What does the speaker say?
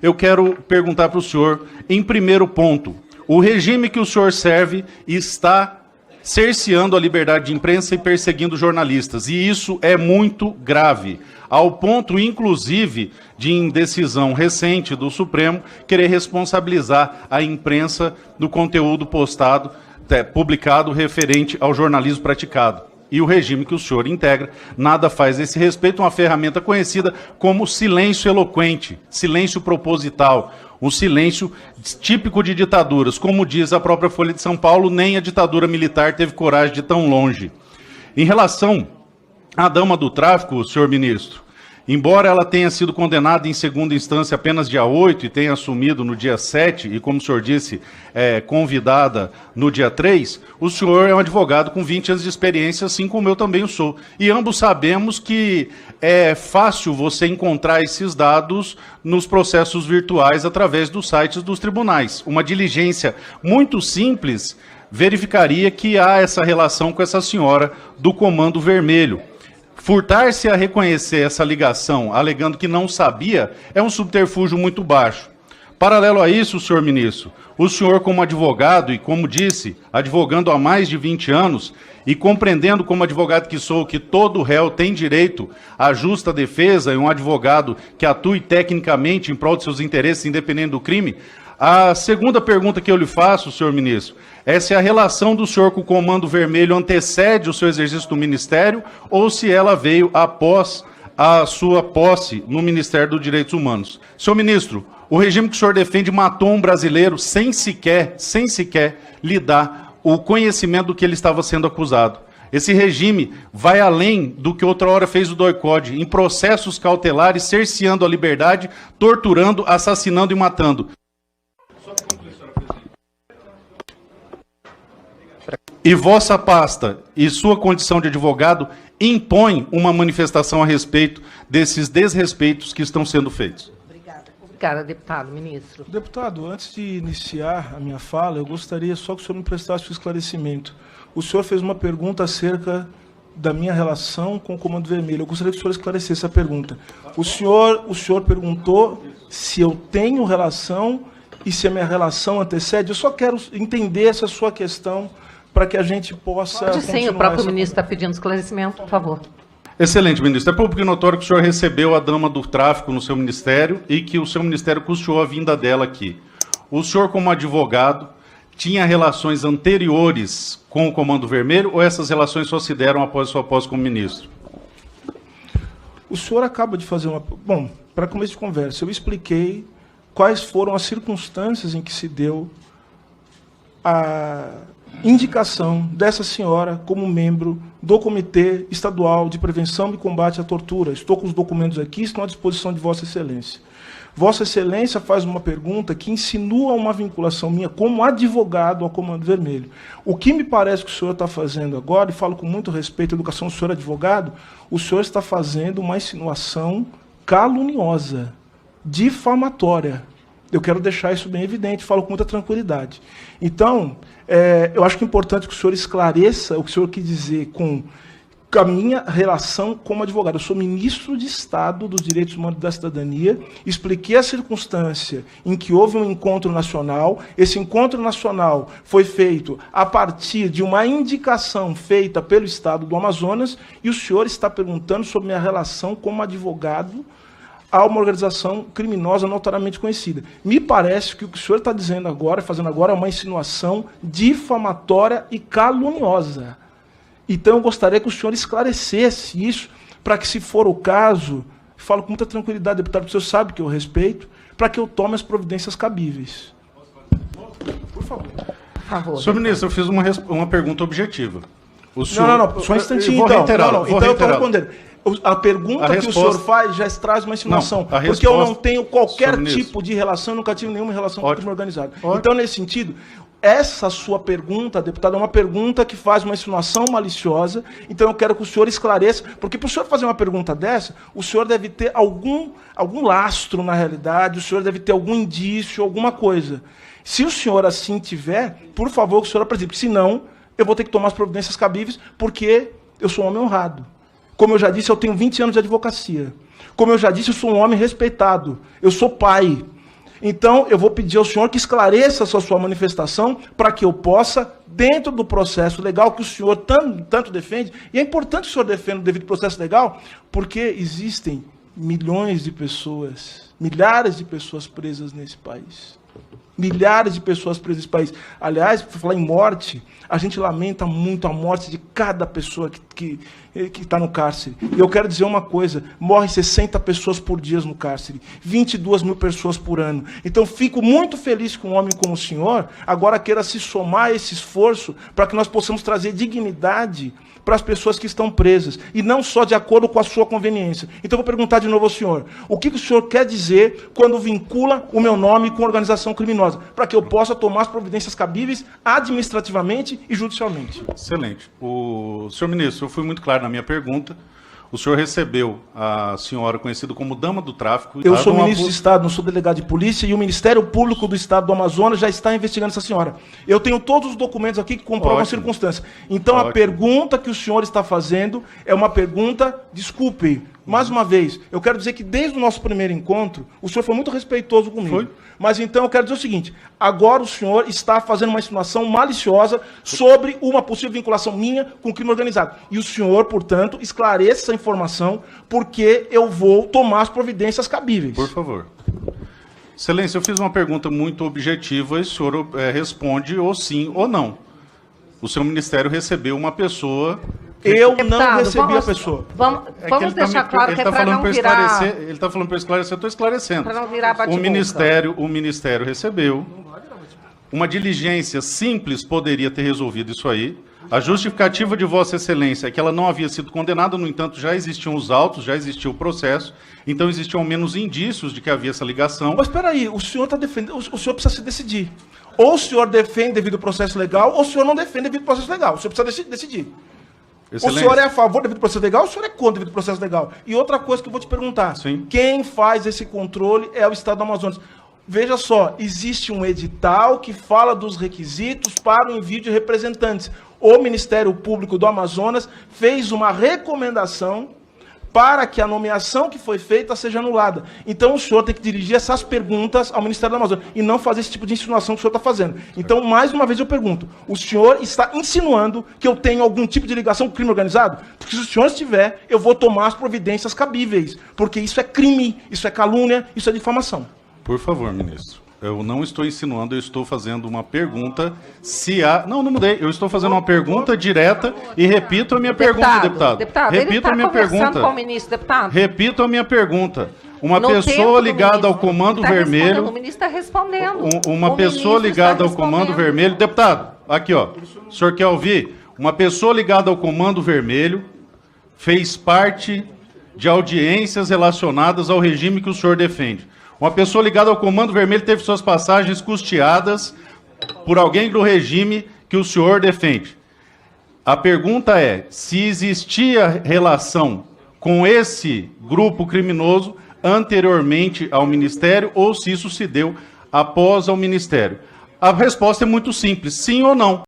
eu quero perguntar para o senhor, em primeiro ponto, o regime que o senhor serve está cerceando a liberdade de imprensa e perseguindo jornalistas, e isso é muito grave, ao ponto, inclusive, de, em decisão recente do Supremo, querer responsabilizar a imprensa do conteúdo publicado referente ao jornalismo praticado. E o regime que o senhor integra nada faz a esse respeito, uma ferramenta conhecida como silêncio eloquente, silêncio proposital, um silêncio típico de ditaduras. Como diz a própria Folha de São Paulo, nem a ditadura militar teve coragem de ir tão longe. Em relação à dama do tráfico, senhor ministro, embora ela tenha sido condenada em segunda instância apenas dia 8 e tenha assumido no dia 7, e como o senhor disse, convidada no dia 3, o senhor é um advogado com 20 anos de experiência, assim como eu também o sou. E ambos sabemos que é fácil você encontrar esses dados nos processos virtuais através dos sites dos tribunais. Uma diligência muito simples verificaria que há essa relação com essa senhora do Comando Vermelho. Furtar-se a reconhecer essa ligação, alegando que não sabia, é um subterfúgio muito baixo. Paralelo a isso, senhor ministro, o senhor como advogado e, como disse, advogando há mais de 20 anos e compreendendo como advogado que sou que todo réu tem direito à justa defesa e um advogado que atue tecnicamente em prol de seus interesses independente do crime, a segunda pergunta que eu lhe faço, senhor ministro, é se a relação do senhor com o Comando Vermelho antecede o seu exercício do Ministério ou se ela veio após a sua posse no Ministério dos Direitos Humanos. Senhor ministro, o regime que o senhor defende matou um brasileiro sem sequer lhe dar o conhecimento do que ele estava sendo acusado. Esse regime vai além do que outra hora fez o doicode, em processos cautelares, cerceando a liberdade, torturando, assassinando e matando. E vossa pasta e sua condição de advogado impõem uma manifestação a respeito desses desrespeitos que estão sendo feitos. Obrigada, deputado. Ministro. Deputado, antes de iniciar a minha fala, eu gostaria só que o senhor me prestasse um esclarecimento. O senhor fez uma pergunta acerca da minha relação com o Comando Vermelho. Eu gostaria que o senhor esclarecesse a pergunta. O senhor perguntou se eu tenho relação e se a minha relação antecede. Eu só quero entender essa sua questão para que a gente possa... Pode sim, o próprio ministro está pedindo esclarecimento, por favor. Excelente, ministro. É público e notório que o senhor recebeu a dama do tráfico no seu ministério e que o seu ministério custeou a vinda dela aqui. O senhor, como advogado, tinha relações anteriores com o Comando Vermelho ou essas relações só se deram após sua posse como ministro? O senhor acaba de fazer uma... Bom, para começo de conversa, eu expliquei quais foram as circunstâncias em que se deu a indicação dessa senhora como membro do Comitê Estadual de Prevenção e Combate à Tortura. Estou com os documentos aqui, estão à disposição de Vossa Excelência. Vossa Excelência faz uma pergunta que insinua uma vinculação minha como advogado ao Comando Vermelho. O que me parece que o senhor está fazendo agora, e falo com muito respeito à educação do senhor advogado, o senhor está fazendo uma insinuação caluniosa, difamatória. Eu quero deixar isso bem evidente, falo com muita tranquilidade. Então, eu acho que é importante que o senhor esclareça o que o senhor quis dizer com a minha relação como advogado. Eu sou ministro de Estado dos Direitos Humanos e da Cidadania, expliquei a circunstância em que houve um encontro nacional. Esse encontro nacional foi feito a partir de uma indicação feita pelo Estado do Amazonas, e o senhor está perguntando sobre minha relação como advogado a uma organização criminosa notoriamente conhecida. Me parece que o que o senhor está dizendo agora, fazendo agora, é uma insinuação difamatória e caluniosa. Então, eu gostaria que o senhor esclarecesse isso, para que, se for o caso, falo com muita tranquilidade, deputado, porque o senhor sabe que eu respeito, para que eu tome as providências cabíveis. Por favor. Por favor. Senhor ministro, eu fiz uma pergunta objetiva. O senhor... Não, só um instantinho, vou então. reiterar, Então eu estou respondendo. A pergunta que o senhor faz já traz uma insinuação, porque eu não tenho qualquer tipo de relação, nunca tive nenhuma relação com o crime organizado. Então, nesse sentido, essa sua pergunta, deputado, é uma pergunta que faz uma insinuação maliciosa, então eu quero que o senhor esclareça, porque para o senhor fazer uma pergunta dessa, o senhor deve ter algum lastro na realidade, o senhor deve ter algum indício, alguma coisa. Se o senhor assim tiver, por favor, que o senhor apresente, senão eu vou ter que tomar as providências cabíveis, porque eu sou um homem honrado. Como eu já disse, eu tenho 20 anos de advocacia. Como eu já disse, eu sou um homem respeitado. Eu sou pai. Então, eu vou pedir ao senhor que esclareça essa sua manifestação para que eu possa, dentro do processo legal que o senhor tanto defende, e é importante que o senhor defenda o devido processo legal, porque existem milhões de pessoas, milhares de pessoas presas nesse país. Milhares de pessoas presas nesse país. Aliás, por falar em morte, a gente lamenta muito a morte de cada pessoa que está no cárcere. E eu quero dizer uma coisa, morrem 60 pessoas por dia no cárcere, 22 mil pessoas por ano. Então, fico muito feliz que um homem como o senhor agora queira se somar a esse esforço para que nós possamos trazer dignidade para as pessoas que estão presas, e não só de acordo com a sua conveniência. Então, eu vou perguntar de novo ao senhor, o que o senhor quer dizer quando vincula o meu nome com organização criminosa, para que eu possa tomar as providências cabíveis administrativamente e judicialmente? Excelente. Senhor ministro, eu fui muito claro na minha pergunta. O senhor recebeu a senhora conhecida como Dama do Tráfico. Eu sou ministro de Estado, não sou delegado de polícia, e o Ministério Público do Estado do Amazonas já está investigando essa senhora. Eu tenho todos os documentos aqui que comprovam a circunstância. Então, a pergunta que o senhor está fazendo é uma pergunta, desculpe, mais uma vez, eu quero dizer que desde o nosso primeiro encontro, o senhor foi muito respeitoso comigo. Foi. Mas então eu quero dizer o seguinte, agora o senhor está fazendo uma insinuação maliciosa sobre uma possível vinculação minha com o crime organizado. E o senhor, portanto, esclareça essa informação, porque eu vou tomar as providências cabíveis. Por favor. Excelência, eu fiz uma pergunta muito objetiva e o senhor responde ou sim ou não. O seu ministério recebeu uma pessoa... Eu não recebi a pessoa. Vamos deixar claro que é para não virar... Ele está falando para esclarecer, eu estou esclarecendo. Para não virar bate-boca. O Ministério recebeu. Uma diligência simples poderia ter resolvido isso aí. A justificativa de Vossa Excelência é que ela não havia sido condenada, no entanto, já existiam os autos, já existia o processo, então existiam ao menos indícios de que havia essa ligação. Mas espera aí, o senhor está defendendo, o senhor precisa se decidir. Ou o senhor defende devido ao processo legal, ou o senhor não defende devido ao processo legal. O senhor precisa decidir. Excelência. O senhor é a favor devido ao processo legal ou o senhor é contra devido ao processo legal? E outra coisa que eu vou te perguntar. Sim. Quem faz esse controle é o Estado do Amazonas. Veja só, existe um edital que fala dos requisitos para o envio de representantes. O Ministério Público do Amazonas fez uma recomendação para que a nomeação que foi feita seja anulada. Então o senhor tem que dirigir essas perguntas ao Ministério do Amazonas e não fazer esse tipo de insinuação que o senhor está fazendo. Então, mais uma vez eu pergunto, o senhor está insinuando que eu tenho algum tipo de ligação com o crime organizado? Porque se o senhor estiver, eu vou tomar as providências cabíveis, porque isso é crime, isso é calúnia, isso é difamação. Por favor, ministro. Eu não estou insinuando, eu estou fazendo uma pergunta. Se há... Não mudei. Eu estou fazendo uma pergunta direta e repito a minha pergunta, deputado. Repito a minha pergunta. Com o ministro, deputado. Repito a minha pergunta. Uma pessoa ligada ao Comando Vermelho... O ministro está respondendo. Uma pessoa ligada ao Comando Vermelho... Deputado, aqui, ó. O senhor quer ouvir? Uma pessoa ligada ao Comando Vermelho fez parte de audiências relacionadas ao regime que o senhor defende. Uma pessoa ligada ao Comando Vermelho teve suas passagens custeadas por alguém do regime que o senhor defende. A pergunta é, se existia relação com esse grupo criminoso anteriormente ao Ministério ou se isso se deu após ao Ministério. A resposta é muito simples, sim ou não.